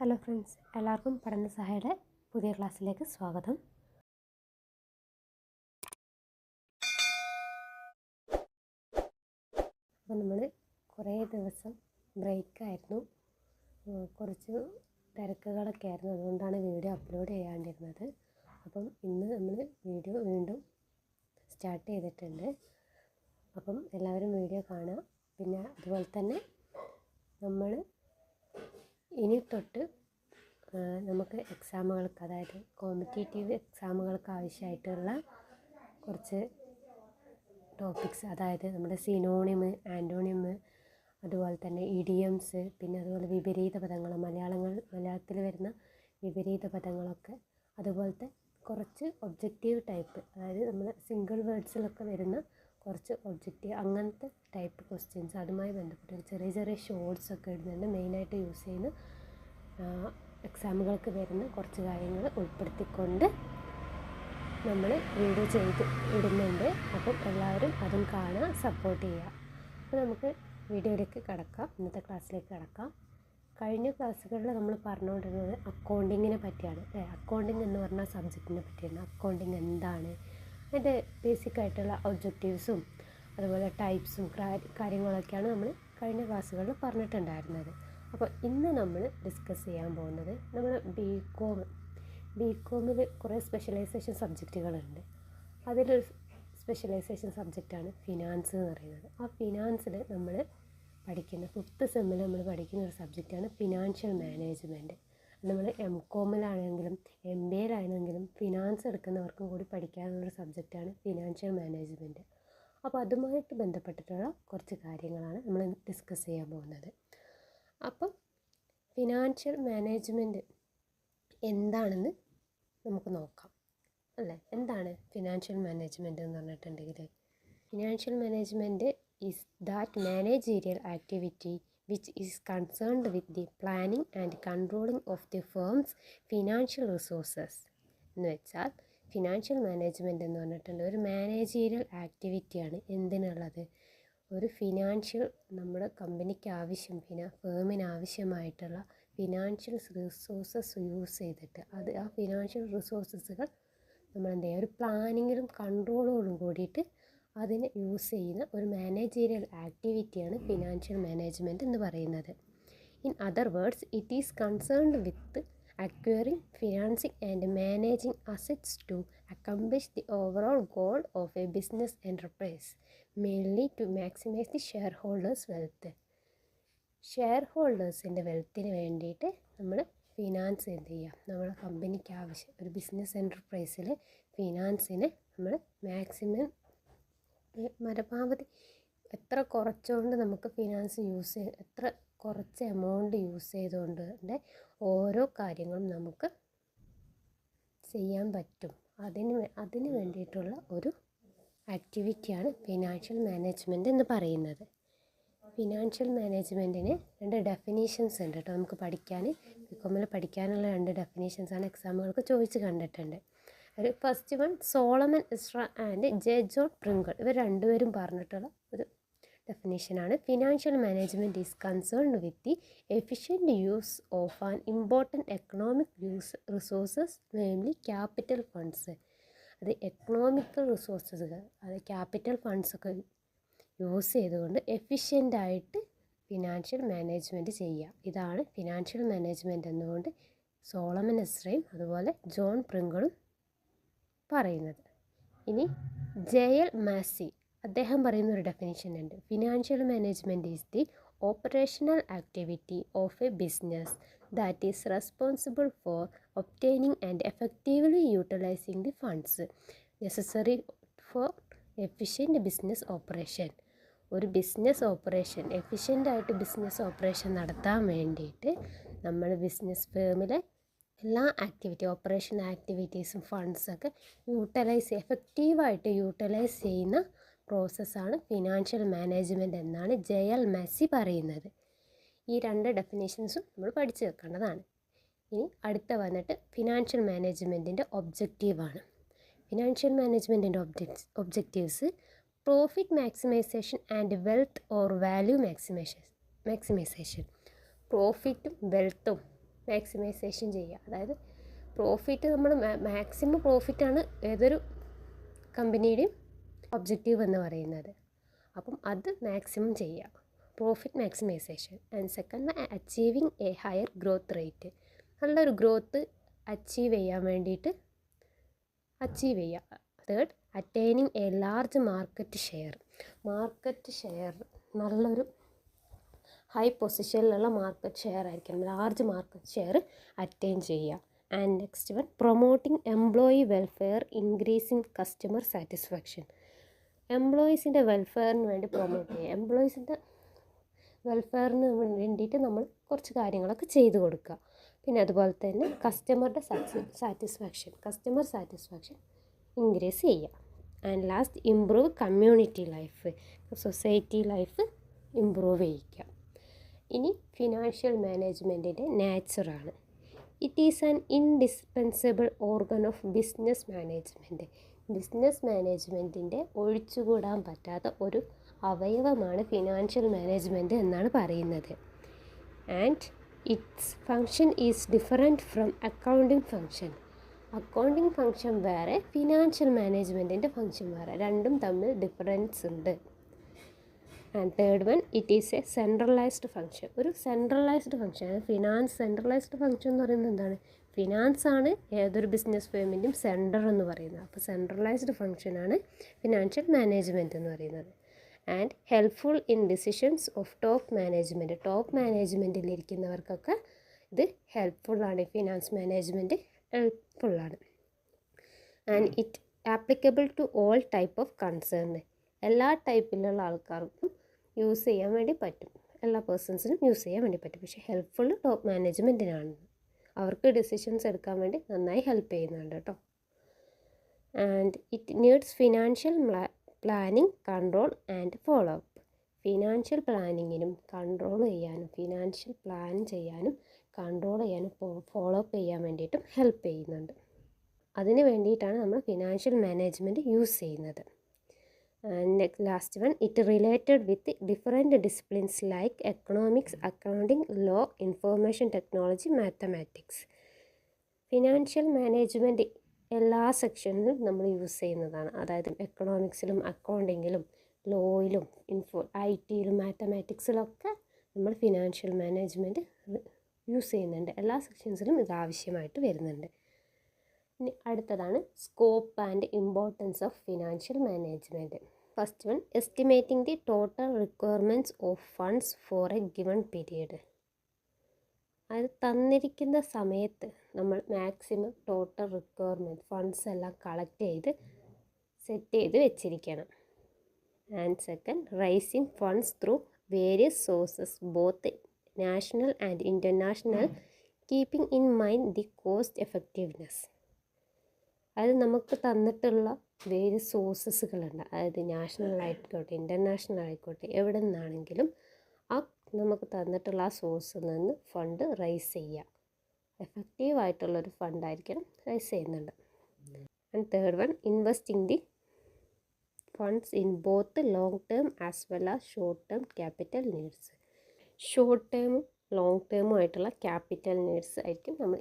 Hello friends, എല്ലാവർക്കും പഠന സഹായയുടെ പുതിയ ക്ലാസ്സിലേക്ക് സ്വാഗതം. അപ്പോൾ നമ്മൾ കുറേ ദിവസം ബ്രേക്കായിരുന്നു, കുറച്ച് തിരക്കുകളൊക്കെ ആയിരുന്നു. അതുകൊണ്ടാണ് വീഡിയോ അപ്ലോഡ് ചെയ്യാണ്ടിരുന്നത്. അപ്പം ഇന്ന് നമ്മൾ വീഡിയോ വീണ്ടും സ്റ്റാർട്ട് ചെയ്തിട്ടുണ്ട്. അപ്പം എല്ലാവരും വീഡിയോ കാണുക. പിന്നെ അതുപോലെ തന്നെ നമ്മൾ ഇനി തൊട്ട് നമുക്ക് എക്സാമുകൾക്ക്, അതായത് കോമ്പറ്റേറ്റീവ് എക്സാമുകൾക്ക് ആവശ്യമായിട്ടുള്ള കുറച്ച് ടോപ്പിക്സ്, അതായത് നമ്മുടെ സിനോണിമ്, ആൻറ്റോണിമ്, അതുപോലെ തന്നെ ഇഡിയംസ്, പിന്നെ അതുപോലെ വിപരീത പദങ്ങൾ, മലയാളത്തിൽ വരുന്ന വിപരീത പദങ്ങളൊക്കെ, അതുപോലത്തെ കുറച്ച് ഒബ്ജക്റ്റീവ് ടൈപ്പ്, അതായത് നമ്മൾ സിംഗിൾ വേർഡ്സിലൊക്കെ വരുന്ന കുറച്ച് ഒബ്ജക്റ്റീവ് അങ്ങനത്തെ ടൈപ്പ് ക്വസ്റ്റ്യൻസ്, അതുമായി ബന്ധപ്പെട്ട് ചെറിയ ചെറിയ ഷോർട്സ് ഒക്കെ ഇടുന്നുണ്ട്. മെയിനായിട്ട് യൂസ് ചെയ്യുന്ന എക്സാമുകൾക്ക് വരുന്ന കുറച്ച് കാര്യങ്ങൾ ഉൾപ്പെടുത്തിക്കൊണ്ട് നമ്മൾ വീഡിയോ ചെയ്ത് ഇടുന്നുണ്ട്. അപ്പം എല്ലാവരും അതും കാണുക, സപ്പോർട്ട് ചെയ്യുക. അപ്പോൾ നമുക്ക് വീഡിയോയിലേക്ക് കിടക്കാം, ഇന്നത്തെ ക്ലാസ്സിലേക്ക് കിടക്കാം. കഴിഞ്ഞ ക്ലാസ്സുകളിൽ നമ്മൾ പറഞ്ഞുകൊണ്ടിരുന്നത് അക്കൗണ്ടിങ്ങിനെ പറ്റിയാണ്. അക്കൗണ്ടിങ് എന്ന് പറഞ്ഞ സബ്ജക്റ്റിനെ പറ്റിയാണ്. അക്കൗണ്ടിങ് എന്താണ്, അതിൻ്റെ ബേസിക്കായിട്ടുള്ള ഒബ്ജക്റ്റീവ്സും അതുപോലെ ടൈപ്സും കാര്യങ്ങളൊക്കെയാണ് നമ്മൾ കഴിഞ്ഞ ക്ലാസ്സുകളിൽ പറഞ്ഞിട്ടുണ്ടായിരുന്നത്. അപ്പോൾ ഇന്ന് നമ്മൾ ഡിസ്കസ് ചെയ്യാൻ പോകുന്നത് നമ്മൾ ബികോമിൽ കുറേ സ്പെഷ്യലൈസേഷൻ സബ്ജക്റ്റുകളുണ്ട്. അതിലൊരു സ്പെഷ്യലൈസേഷൻ സബ്ജക്റ്റാണ് ഫിനാൻസ് എന്ന് പറയുന്നത്. ആ ഫിനാൻസിൽ നമ്മൾ പഠിക്കുന്ന 5th സെമ്മിൽ നമ്മൾ പഠിക്കുന്ന ഒരു സബ്ജക്റ്റാണ് ഫിനാൻഷ്യൽ മാനേജ്മെൻറ്റ്. നമ്മൾ MCOMിലാണെങ്കിലും MBAയിലാണെങ്കിലും ഫിനാൻസ് എടുക്കുന്നവർക്കും കൂടി പഠിക്കാനുള്ളൊരു സബ്ജക്റ്റാണ് ഫിനാൻഷ്യൽ മാനേജ്മെൻറ്റ്. അപ്പോൾ അതുമായിട്ട് ബന്ധപ്പെട്ടിട്ടുള്ള കുറച്ച് കാര്യങ്ങളാണ് നമ്മൾ ഡിസ്കസ് ചെയ്യാൻ പോകുന്നത്. അപ്പം ഫിനാൻഷ്യൽ മാനേജ്മെൻറ്റ് എന്താണെന്ന് നമുക്ക് നോക്കാം, അല്ലേ? എന്താണ് ഫിനാൻഷ്യൽ മാനേജ്മെൻറ്റ് എന്ന് പറഞ്ഞിട്ടുണ്ടെങ്കിൽ, financial management is that managerial activity which is concerned with the planning and controlling of the firm's financial resources. എന്ന് വെച്ചാൽ ഫിനാൻഷ്യൽ മാനേജ്മെൻറ്റ് എന്ന് പറഞ്ഞിട്ടുണ്ടെങ്കിൽ ഒരു മാനേജീരിയൽ ആക്ടിവിറ്റിയാണ്. എന്തിനുള്ളത്? ഒരു ഫിനാൻഷ്യൽ, നമ്മുടെ കമ്പനിക്ക് ആവശ്യം, ഫേമിന് ആവശ്യമായിട്ടുള്ള ഫിനാൻഷ്യൽ റിസോഴ്സസ് യൂസ് ചെയ്തിട്ട് ആ ഫിനാൻഷ്യൽ റിസോഴ്സസുകൾ നമ്മൾ എന്ത് ചെയ്യുക, ഒരു പ്ലാനിങ്ങിലും കൺട്രോളോടും കൂടിയിട്ട് അതിനെ യൂസ് ചെയ്യുന്ന ഒരു മാനേജീരിയൽ ആക്ടിവിറ്റിയാണ് ഫിനാൻഷ്യൽ മാനേജ്മെൻറ്റ് എന്ന് പറയുന്നത്. In other words, it is concerned with acquiring, financing and managing assets to accomplish the overall goal of a business enterprise, mainly to maximize the shareholders' wealth. ഷെയർഹോൾഡേഴ്സിൻ്റെ വെൽത്തിന് വേണ്ടിയിട്ട് നമ്മൾ finance എന്ത് ചെയ്യുക, നമ്മുടെ കമ്പനിക്ക് ആവശ്യം, ഒരു ബിസിനസ് എൻ്റർപ്രൈസിൽ ഫിനാൻസിനെ നമ്മൾ മാക്സിമം പരമാവധി എത്ര കുറച്ചുകൊണ്ട് നമുക്ക് ഫിനാൻസ് യൂസ് ചെയ്ത്, എത്ര കുറച്ച് എമൗണ്ട് യൂസ് ചെയ്തുകൊണ്ട് ഓരോ കാര്യങ്ങളും നമുക്ക് ചെയ്യാൻ പറ്റും, അതിന് വേണ്ടിയിട്ടുള്ള ഒരു ആക്ടിവിറ്റിയാണ് ഫിനാൻഷ്യൽ മാനേജ്മെൻറ്റ് എന്ന് പറയുന്നത്. ഫിനാൻഷ്യൽ മാനേജ്മെൻറ്റിന് 2 ഡെഫിനീഷൻസ് ഉണ്ട് കേട്ടോ. നമുക്ക് ബികോമിൽ പഠിക്കാനുള്ള 2 ഡെഫിനീഷൻസാണ് എക്സാമുകൾക്ക് ചോദിച്ച് കണ്ടിട്ടുണ്ട്. ഒരു first one Solomon Ezra and J John Pringle, ഇവർ രണ്ടുപേരും പറഞ്ഞിട്ടുള്ള ഒരു ഡെഫിനേഷനാണ്. Financial management is concerned with the efficient use of an important economic resources, namely capital funds. അത് എക്കണോമിക്കൽ റിസോഴ്സസുകൾ, അത് ക്യാപിറ്റൽ ഫണ്ട്സൊക്കെ യൂസ് ചെയ്തുകൊണ്ട് എഫിഷ്യൻ്റായിട്ട് ഫിനാൻഷ്യൽ മാനേജ്മെൻറ്റ് ചെയ്യുക. ഇതാണ് ഫിനാൻഷ്യൽ മാനേജ്മെൻറ്റ് എന്നുകൊണ്ട് സോളമൻ ഇസ്രയും അതുപോലെ ജോൺ പ്രിങ്കിളും പറയുന്നത്. ഇനി JL മാസി, അദ്ദേഹം പറയുന്ന ഒരു ഡെഫിനിഷൻ ഉണ്ട്. Financial management is the operational activity of A business that is responsible for obtaining and effectively utilising the funds necessary four efficient business operation. ഒരു ബിസിനസ് ഓപ്പറേഷൻ, എഫിഷ്യൻ്റായിട്ട് ബിസിനസ് ഓപ്പറേഷൻ നടത്താൻ വേണ്ടിയിട്ട് നമ്മൾ ബിസിനസ് ഫേമിലെ എല്ലാ operation ആക്ടിവിറ്റീസും ഫണ്ട്സൊക്കെ എഫക്റ്റീവായിട്ട് utilise ചെയ്യുന്ന പ്രോസസ്സാണ് financial management എന്നാണ് JL മാസി പറയുന്നത്. ഈ 2 ഡെഫിനേഷൻസും നമ്മൾ പഠിച്ചു വെക്കേണ്ടതാണ്. ഇനി അടുത്ത വന്നിട്ട് ഫിനാൻഷ്യൽ മാനേജ്മെൻറ്റിൻ്റെ ഒബ്ജക്റ്റീവാണ്. ഫിനാൻഷ്യൽ മാനേജ്മെൻറ്റിൻ്റെ objectives profit maximization and wealth or value maximization. പ്രോഫിറ്റും വെൽത്തും മാക്സിമൈസേഷൻ ചെയ്യുക. അതായത് പ്രോഫിറ്റ് നമ്മൾ മാക്സിമം പ്രോഫിറ്റാണ് ഏതൊരു കമ്പനിയുടെയും ഒബ്ജക്റ്റീവ് എന്ന് പറയുന്നത്. അപ്പം അത് മാക്സിമം ചെയ്യുക, profit maximization. And second, achieving a higher growth rate. നല്ലൊരു ഗ്രോത്ത് അച്ചീവ് ചെയ്യാൻ വേണ്ടിയിട്ട് അച്ചീവ് ചെയ്യുക. Third, attaining a large market share. നല്ലൊരു ഹൈ പൊസിഷനിലുള്ള മാർക്കറ്റ് ഷെയർ ആയിരിക്കണം, ലാർജ് മാർക്കറ്റ് ഷെയർ അറ്റൈൻ ചെയ്യുക. And next one, promoting employee welfare, increasing customer satisfaction. എംപ്ലോയീസിൻ്റെ വെൽഫെയറിന് വേണ്ടി പ്രൊമോട്ട് ചെയ്യുക. എംപ്ലോയീസിൻ്റെ വെൽഫെയറിന് വേണ്ടിയിട്ട് നമ്മൾ കുറച്ച് കാര്യങ്ങളൊക്കെ ചെയ്തു കൊടുക്കുക. പിന്നെ അതുപോലെ തന്നെ കസ്റ്റമർ സാറ്റിസ്ഫാക്ഷൻ ഇൻക്രീസ് ചെയ്യുക. And last, improve community life, society life improve ചെയ്യിക്കുക. ഇനി ഫിനാൻഷ്യൽ മാനേജ്മെൻറ്റിൻ്റെ നേച്ചറാണ്. It is an indispensable organ of business management. Business മാനേജ്മെൻറ്റിൻ്റെ ഒഴിച്ചുകൂടാൻ പറ്റാത്ത ഒരു അവയവമാണ് ഫിനാൻഷ്യൽ മാനേജ്മെൻറ്റ് എന്നാണ് പറയുന്നത്. And its function is different from accounting function. Accounting function വേറെ, ഫിനാൻഷ്യൽ മാനേജ്മെൻറ്റിൻ്റെ ഫങ്ഷൻ വേറെ, രണ്ടും തമ്മിൽ ഡിഫറൻസ് ഉണ്ട്. And third one, it is a centralized function. ഒരു സെൻട്രലൈസ്ഡ് ഫങ്ഷൻ. സെൻട്രലൈസ്ഡ് ഫങ്ഷൻ എന്ന് പറയുന്നത് എന്താണ്? ഫിനാൻസ് ആണ് ഏതൊരു ബിസിനസ് ഫേമിൻ്റെയും സെൻറ്റർ എന്ന് പറയുന്നത്. അപ്പോൾ സെൻട്രലൈസ്ഡ് ഫങ്ഷനാണ് ഫിനാൻഷ്യൽ മാനേജ്മെൻറ്റ് എന്ന് പറയുന്നത്. And helpful in decisions of top management. Top മാനേജ്മെൻറ്റിലിരിക്കുന്നവർക്കൊക്കെ ഇത് ഹെൽപ്ഫുള്ളാണ്. ഫിനാൻസ് മാനേജ്മെൻറ്റ് ഹെൽപ്ഫുള്ളാണ്. And it applicable to all type of concern. എല്ലാ ടൈപ്പിലുള്ള ആൾക്കാർക്കും യൂസ് ചെയ്യാൻ വേണ്ടി പറ്റും, എല്ലാ പേഴ്സൺസിനും യൂസ് ചെയ്യാൻ വേണ്ടി പറ്റും. പക്ഷേ ഹെൽപ്ഫുൾ ടോപ്പ് മാനേജ്മെൻറ്റിനാണ്. അവർക്ക് ഡിസിഷൻസ് എടുക്കാൻ വേണ്ടി നന്നായി ഹെൽപ്പ് ചെയ്യുന്നുണ്ട് കേട്ടോ. And it needs financial planning, control and follow up. Financial പ്ലാനിങ്ങിനും കൺട്രോൾ ചെയ്യാനും, ഫിനാൻഷ്യൽ പ്ലാൻ ചെയ്യാനും കൺട്രോൾ ചെയ്യാനും ഫോളോ അപ്പ് ചെയ്യാൻ വേണ്ടിയിട്ടും ഹെൽപ്പ് ചെയ്യുന്നുണ്ട്. അതിന് വേണ്ടിയിട്ടാണ് നമ്മൾ ഫിനാൻഷ്യൽ മാനേജ്മെൻറ്റ് യൂസ് ചെയ്യുന്നത്. And last one, it related with different disciplines like economics, accounting, law, information technology, mathematics. Financial management എല്ലാ സെക്ഷനിലും നമ്മൾ യൂസ് ചെയ്യുന്നതാണ്. അതായത് എക്കണോമിക്സിലും അക്കൗണ്ടിങ്ങിലും ലോയിലും IT-യിലും മാത്തമാറ്റിക്സിലൊക്കെ നമ്മൾ ഫിനാൻഷ്യൽ മാനേജ്മെൻറ്റ് യൂസ് ചെയ്യുന്നുണ്ട്. എല്ലാ സെക്ഷൻസിലും ഇത് ആവശ്യമായിട്ട് വരുന്നുണ്ട്. ഇനി അടുത്തതാണ് scope and importance of financial management. First one, estimating the total requirements of funds for a given period. അത് തന്നിരിക്കുന്ന സമയത്ത് നമ്മൾ മാക്സിമം ടോട്ടൽ റിക്വയർമെൻറ്റ് ഫണ്ട്സ് എല്ലാം കളക്ട് ചെയ്ത് സെറ്റ് ചെയ്ത് വെച്ചിരിക്കണം. And second, raising funds through various sources both national and international, keeping in mind the cost effectiveness. അത് നമുക്ക് തന്നിട്ടുള്ള വേരിയസ് സോഴ്സസുകളുണ്ട്. അതായത് നാഷണൽ ആയിക്കോട്ടെ ഇൻ്റർനാഷണൽ ആയിക്കോട്ടെ എവിടെ നിന്നാണെങ്കിലും ആ നമുക്ക് തന്നിട്ടുള്ള ആ സോഴ്സിൽ നിന്ന് ഫണ്ട് റൈസ് ചെയ്യുക. എഫക്റ്റീവായിട്ടുള്ളൊരു ഫണ്ടായിരിക്കണം റൈസ് ചെയ്യുന്നുണ്ട്. And third one, investing the funds in both long term as well as short term capital needs. Short ടേമും ലോങ് ടേമും ആയിട്ടുള്ള ക്യാപിറ്റൽ നീഡ്സ് ആയിരിക്കും നമ്മൾ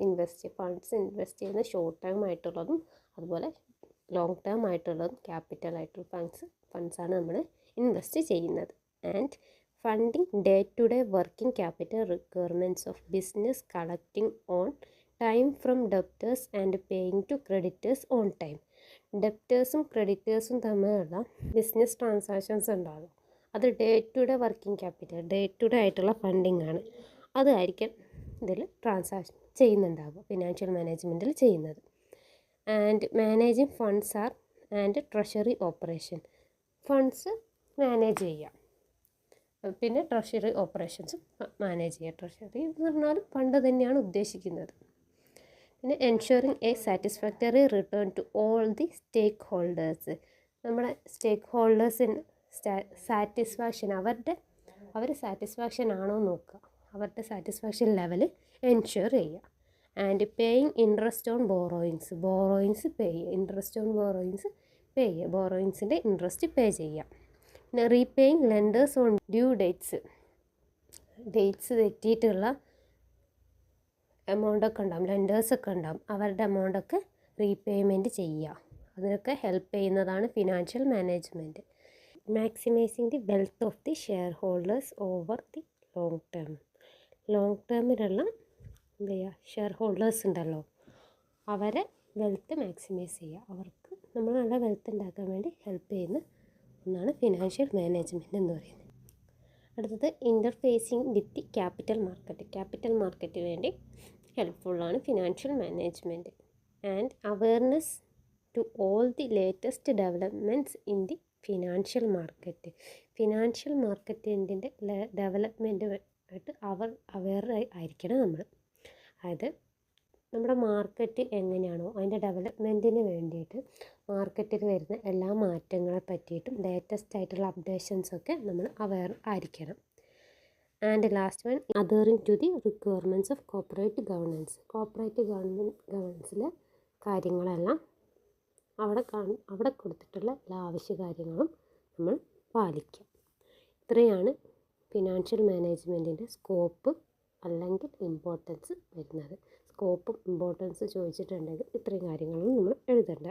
ഫണ്ട്സ് ഇൻവെസ്റ്റ് ചെയ്യുന്ന ഷോർട്ട് ടേം ആയിട്ടുള്ളതും അതുപോലെ ലോങ് ടേം ആയിട്ടുള്ളതും ക്യാപിറ്റൽ ആയിട്ടുള്ള ഫണ്ട്സാണ് നമ്മൾ ഇൻവെസ്റ്റ് ചെയ്യുന്നത്. And funding day to day working capital requirements of business, collecting on time from debtors and paying to creditors on time. ഡെപ്റ്റേഴ്സും ക്രെഡിറ്റേഴ്സും തമ്മിലുള്ള ബിസിനസ് ട്രാൻസാക്ഷൻസ് ഉണ്ടാകും. അത് day to day working capital, day to day ആയിട്ടുള്ള funding ആണ്. അതായിരിക്കും ഇതിൽ transaction ചെയ്യുന്നുണ്ടാകുക, ഫിനാൻഷ്യൽ മാനേജ്മെൻറ്റിൽ ചെയ്യുന്നത്. And managing funds and treasury operation. Funds manage ചെയ്യുക, പിന്നെ ട്രഷറി ഓപ്പറേഷൻസും മാനേജ് ചെയ്യുക. ട്രഷറി എന്ന് പറഞ്ഞാലും ഫണ്ട് തന്നെയാണ് ഉദ്ദേശിക്കുന്നത്. പിന്നെ ensuring a satisfactory return to all the stakeholders. നമ്മുടെ സ്റ്റേക്ക് ഹോൾഡേഴ്സിന് സാറ്റിസ്ഫാക്ഷൻ, അവർ സാറ്റിസ്ഫാക്ഷൻ ആണോ നോക്കുക, അവരുടെ സാറ്റിസ്ഫാക്ഷൻ ലെവൽ എൻഷുർ ചെയ്യുക. And paying interest on borrowings pay ചെയ്യുക. ഇൻട്രസ്റ്റ് ഓൺ ബോറോയിങ്സ് പേ ചെയ്യുക, ബോറോയിങ്സിൻ്റെ ഇൻട്രസ്റ്റ് പേ ചെയ്യുക. പിന്നെ repaying lenders on due dates തെറ്റിയിട്ടുള്ള എമൗണ്ടൊക്കെ ഉണ്ടാകും, ലെൻഡേഴ്സൊക്കെ ഉണ്ടാകും, അവരുടെ എമൗണ്ടൊക്കെ റീപേയ്മെൻറ്റ് ചെയ്യുക. അതിനൊക്കെ ഹെൽപ്പ് ചെയ്യുന്നതാണ് financial management. Maximising the wealth of the shareholders over the long term. Long ടേമിലുള്ള എന്താ ചെയ്യുക, ഷെയർ ഹോൾഡേഴ്സ് ഉണ്ടല്ലോ, അവരെ വെൽത്ത് മാക്സിമൈസ് ചെയ്യുക. അവർക്ക് നമ്മൾ നല്ല വെൽത്ത് ഉണ്ടാക്കാൻ വേണ്ടി ഹെൽപ്പ് ചെയ്യുന്ന ഒന്നാണ് ഫിനാൻഷ്യൽ മാനേജ്മെൻറ്റ് എന്ന് പറയുന്നത്. അടുത്തത് interfacing with the capital market. Capital മാർക്കറ്റിന് വേണ്ടി ഹെൽപ്ഫുള്ളാണ് financial management. And awareness to all the latest developments in the financial market. Financial മാർക്കറ്റിൻ്റെ ഡെവലപ്മെൻറ്റ് ആയിട്ട് അവെയർ ആയിരിക്കണം നമ്മൾ. അതായത് നമ്മുടെ മാർക്കറ്റ് എങ്ങനെയാണോ അതിൻ്റെ ഡെവലപ്മെൻറ്റിന് വേണ്ടിയിട്ട് മാർക്കറ്റിൽ വരുന്ന എല്ലാ മാറ്റങ്ങളെ പറ്റിയിട്ടും ലേറ്റസ്റ്റ് ആയിട്ടുള്ള അപ്ഡേഷൻസൊക്കെ നമ്മൾ അവെയർ ആയിരിക്കണം. And last one, adhering to the requirements of corporate governance. Corporate ഗവർണൻസിലെ കാര്യങ്ങളെല്ലാം അവിടെ കൊടുത്തിട്ടുള്ള എല്ലാ ആവശ്യകാര്യങ്ങളും നമ്മൾ പാലിക്കുക. ഇത്രയാണ് ഫിനാൻഷ്യൽ മാനേജ്മെൻറ്റിൻ്റെ സ്കോപ്പ് അല്ലെങ്കിൽ ഇമ്പോർട്ടൻസ് വരുന്നത്. സ്കോപ്പും ഇമ്പോർട്ടൻസ് ചോദിച്ചിട്ടുണ്ടെങ്കിൽ ഇത്രയും കാര്യങ്ങളും നമ്മൾ എഴുതേണ്ട.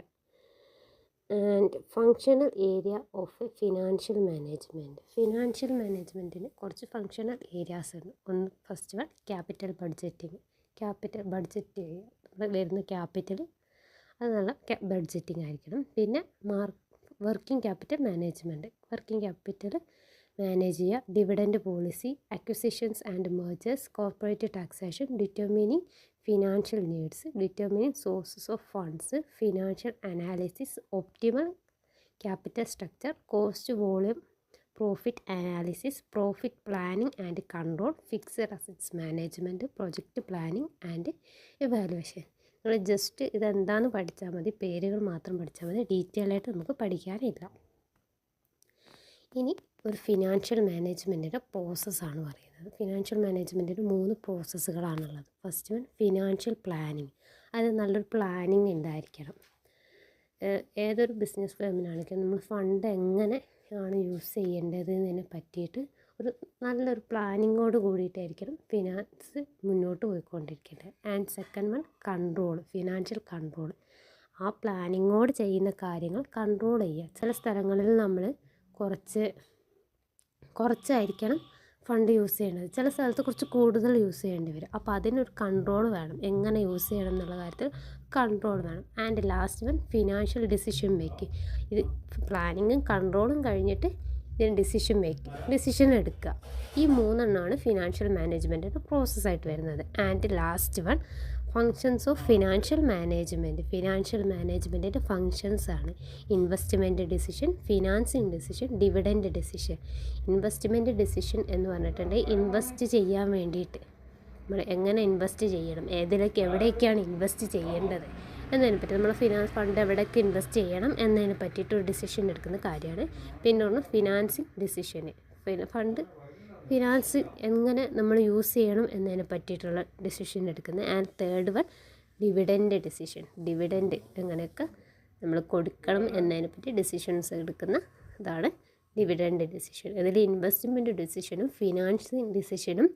And functional area of a financial management. Financial മാനേജ്മെൻറ്റിന് കുറച്ച് ഫങ്ഷണൽ ഏരിയാസ് ഉണ്ട്. ഒന്ന് first one capital budgeting. Capital budget ചെയ്യുക, വരുന്ന ക്യാപിറ്റൽ അത് നല്ല ബഡ്ജറ്റിംഗ് ആയിരിക്കണം. പിന്നെ working capital management, working capital manage ചെയ്യുക. Dividend policy, acquisitions and mergers, corporate taxation, determining financial needs, determining sources of funds, financial analysis, optimal capital structure, cost volume profit analysis, profit planning and control, fixed assets management, project planning and evaluation. നിങ്ങൾ just ഇതെന്താണെന്ന് പഠിച്ചാൽ മതി, പേരുകൾ മാത്രം പഠിച്ചാൽ മതി, detail ആയിട്ട് നമുക്ക് പഠിക്കാനില്ല. ഇനി ഒരു ഫിനാൻഷ്യൽ മാനേജ്മെൻറ്റിൻ്റെ പ്രോസസ്സാണ് പറയുന്നത്. ഫിനാൻഷ്യൽ മാനേജ്മെൻറ്റിന് 3 പ്രോസസ്സുകളാണുള്ളത്. First one financial planning. അത് നല്ലൊരു പ്ലാനിങ് ഉണ്ടായിരിക്കണം. ഏതൊരു ബിസിനസ് ഫേമിനാണെങ്കിലും നമ്മൾ ഫണ്ട് എങ്ങനെയാണ് യൂസ് ചെയ്യേണ്ടതിനെ പറ്റിയിട്ട് ഒരു നല്ലൊരു പ്ലാനിങ്ങോട് കൂടിയിട്ടായിരിക്കണം ഫിനാൻസ് മുന്നോട്ട് പോയിക്കൊണ്ടിരിക്കേണ്ടത്. And second one control, financial control. ആ പ്ലാനിങ്ങോട് ചെയ്യുന്ന കാര്യങ്ങൾ കൺട്രോൾ ചെയ്യുക. ചില സ്ഥലങ്ങളിൽ നമ്മൾ കുറച്ചായിരിക്കണം ഫണ്ട് യൂസ് ചെയ്യേണ്ടത്, ചില സ്ഥലത്ത് കുറച്ച് കൂടുതൽ യൂസ് ചെയ്യേണ്ടി വരും. അപ്പോൾ അതിനൊരു കൺട്രോൾ വേണം, എങ്ങനെ യൂസ് ചെയ്യണം എന്നുള്ള കാര്യത്തിൽ കൺട്രോൾ വേണം. And last one financial decision making. ഇത് പ്ലാനിങ്ങും കൺട്രോളും കഴിഞ്ഞിട്ട് ഇതിന് ഡിസിഷൻ എടുക്കുക. ഈ 3 എണ്ണമാണ് ഫിനാൻഷ്യൽ മാനേജ്മെൻറ്റിൻ്റെ പ്രോസസ്സായിട്ട് വരുന്നത്. And last one functions of financial management. Financial മാനേജ്മെൻറ്റിൻ്റെ ഫങ്ഷൻസ് ആണ് investment decision, financing decision, dividend decision. Investment decision എന്ന് പറഞ്ഞിട്ടുണ്ടെങ്കിൽ ഇൻവെസ്റ്റ് ചെയ്യാൻ വേണ്ടിയിട്ട് നമ്മൾ എങ്ങനെ ഇൻവെസ്റ്റ് ചെയ്യണം, എവിടേക്കാണ് ഇൻവെസ്റ്റ് ചെയ്യേണ്ടത് എന്നതിനെ പറ്റി, നമ്മൾ ഫിനാൻസ് ഫണ്ട് എവിടേക്ക് ഇൻവെസ്റ്റ് ചെയ്യണം എന്നതിനെ പറ്റിയിട്ട് ഒരു ഡിസിഷൻ എടുക്കുന്ന കാര്യമാണ്. പിന്നെ ഒന്ന് ഫിനാൻസിങ് ഡിസിഷന്, ഫിനാൻസ് എങ്ങനെ നമ്മൾ യൂസ് ചെയ്യണം എന്നതിനെ പറ്റിയിട്ടുള്ള ഡിസിഷൻ എടുക്കുന്നത്. And third one dividend decision, dividend എങ്ങനെയൊക്കെ നമ്മൾ കൊടുക്കണം എന്നതിനെ പറ്റി ഡിസിഷൻസ് എടുക്കുന്ന ഇതാണ് ഡിവിഡൻഡ് ഡിസിഷൻ. ഇതിൽ ഇൻവെസ്റ്റ്മെൻറ്റ് ഡിസിഷനും ഫിനാൻസിങ് ഡിസിഷനും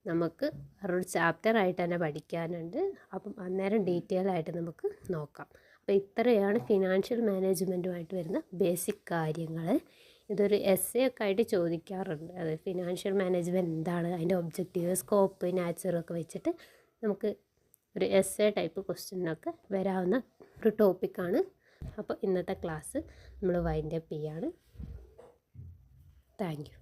നമുക്ക് ഒരു ചാപ്റ്റർ ആയിട്ട് തന്നെ പഠിക്കാനുണ്ട്. അപ്പം അന്നേരം ഡീറ്റെയിൽ ആയിട്ട് നമുക്ക് നോക്കാം. അപ്പോൾ ഇത്രയാണ് ഫിനാൻഷ്യൽ മാനേജ്മെൻറ്റുമായിട്ട് വരുന്ന ബേസിക് കാര്യങ്ങൾ. ഇതൊരു എസ്സേ ഒക്കെ ആയിട്ട് ചോദിക്കാറുണ്ട്. അത് ഫിനാൻഷ്യൽ മാനേജ്മെൻറ്റ് എന്താണ്, അതിൻ്റെ ഒബ്ജക്റ്റീവ്, സ്കോപ്പ്, നാച്ചറൊക്കെ വെച്ചിട്ട് നമുക്ക് ഒരു എസ്സേ ടൈപ്പ് ക്വസ്റ്റ്യനൊക്കെ വരാവുന്ന ഒരു ടോപ്പിക്കാണ്. അപ്പോൾ ഇന്നത്തെ ക്ലാസ് നമ്മൾ വൈൻഡ് അപ്പ് ചെയ്യാണ്. Thank you.